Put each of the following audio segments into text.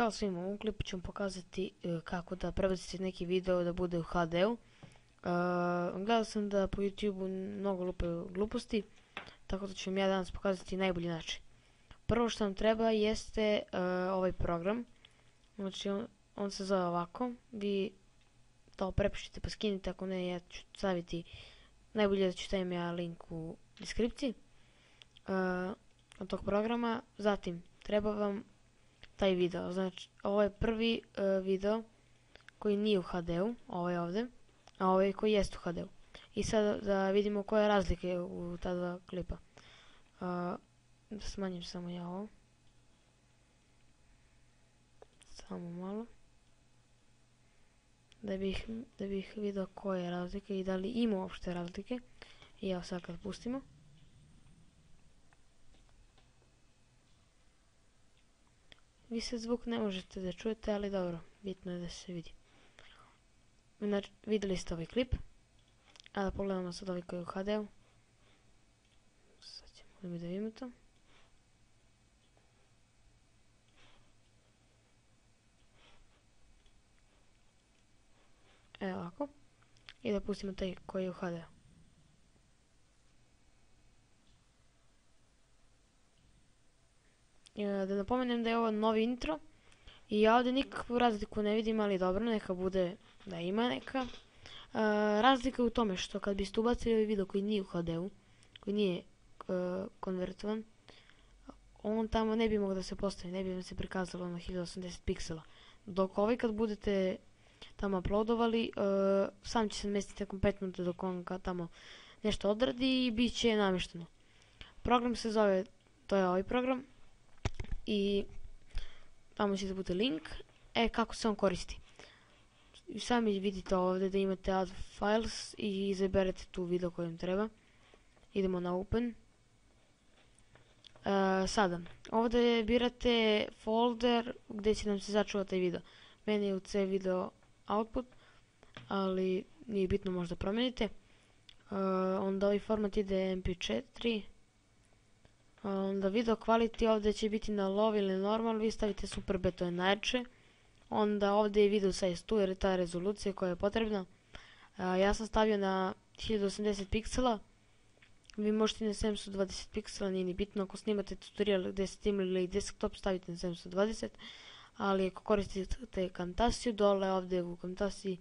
Ćao svima, u ovom klipu ću vam pokazati kako da prebacite neki video da bude u HD-u. Gledao sam da po YouTube-u mnogo lupaju gluposti, tako da ću vam ja danas pokazati najbolji način. Prvo što vam treba jeste ovaj program. Znači on se zove ovako, vi to prepišite pa skinite, ako ne ja ću staviti, najbolje da ću stavim ja link u deskripciji od tog programa. Zatim treba vam taj video, znači ovo je prvi video koji nije u HD-u, ovaj ovdje, a ovaj koji jest u HD-u. I sad da vidimo koje razlike u ta dva klipa. Da smanjim samo ja ovo. Samo malo. Da bih vidio koje je razlike i da li ima uopšte razlike. I evo sad kad pustimo. Vi se zvuk ne možete da čujete, ali dobro, bitno je da se vidi. Znači, vidjeli ste ovaj klip. A da pogledamo sad ovaj koji je u HD-u. Sad ćemo da vidimo to. Evo ovako. I da pustimo taj koji je u HD-u. Da napomenem da je ovo novi intro i ja ovdje nikakvu razliku ne vidim, ali dobro, neka bude da ima neka. Razlika je u tome što kad biste ubacili ovaj video koji nije u HD-u, koji nije konvertovan, on tamo ne bi mogao da se postavi, ne bi vam se prikazalo na 1080 piksela. Dok ovaj kad budete tamo uploadovali, sam će se mestiti kompletno dok on tamo nešto odradi i bit će namješteno. Program se zove, to je ovaj program. I tamo ćete bude link. Kako se on koristi? Sami vidite ovdje da imate add files i izaberete tu video koji vam treba. Idemo na open. Sada, ovdje birate folder gdje će nam se začuvati taj video. Meni je u C video output, ali nije bitno, možda promijenite. Onda ovaj format ide mp4. Onda video quality ovdje će biti na low ili normal, vi stavite super B, to je najjače. Onda ovdje je video size tu jer je ta rezolucija koja je potrebna. Ja sam stavio na 1080 piksela. Vi možete na 720 piksela, nije ni bitno. Ako snimate tutorial gdje ste imali desktop, stavite na 720. Ali ako koristite Camtasiu, dole ovdje u Camtasii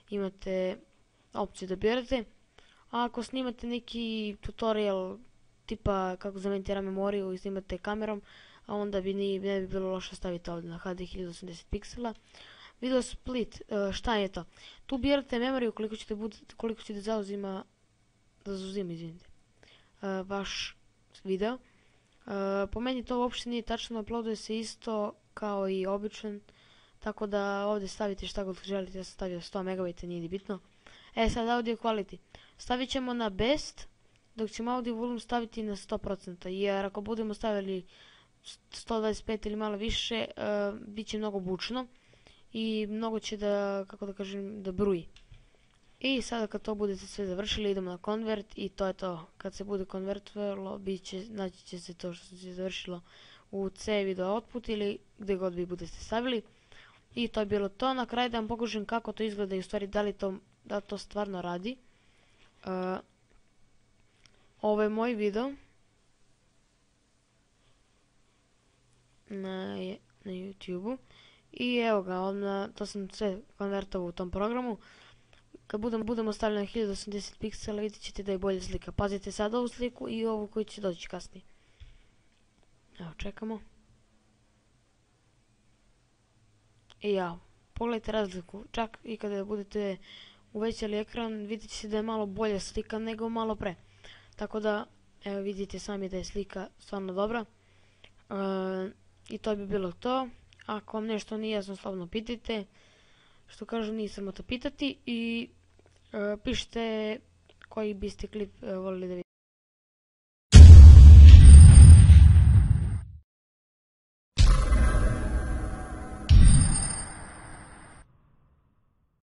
imate opciju da birate. A ako snimate neki tutorial tipa kako zamenite RAM memoriju i snimate kamerom, a onda ne bi bilo loše staviti ovdje na HD 1080 piksela. Video split, šta je to? Tu birate memoriju koliko ćete zauzima vaš video. Po meni to uopšte nije tačno, uploaduje se isto kao i običan, tako da ovdje stavite šta god želite. Ja sam stavio 100 MB, nije ni bitno. Sad audio quality. Stavit ćemo na best, dok ćemo audio volume staviti na 100%, jer ako budemo stavili 125 ili malo više, bit će mnogo bučno i mnogo će da, kako da kažem, da bruji. I sada kad to budete sve završili, idemo na convert i to je to. Kad se bude konvertovalo, naći će se to što se završilo u C video output ili gdje god vi budete stavili. I to je bilo to. Na kraju da vam pokažem kako to izgleda i u stvari da to stvarno radi. Ovo je moj video na YouTube-u i evo ga, to sam sve konvertovao u tom programu. Kad budemo stavili na 1080 piksela, vidjet ćete da je bolja slika. Pazite sad ovu sliku i ovu koju će doći kasnije. Evo, čekamo. I ja, pogledajte razliku. Čak i kada budete uvećali ekran, vidjet će da je malo bolja slika nego malo pre. Tako da, evo vidite sami da je slika stvarno dobra. I to bi bilo to. Ako vam nešto nije jasno, slobodno pitajte. Što kažu, nije samo to pitati. I pišite koji biste klip volili da vidite.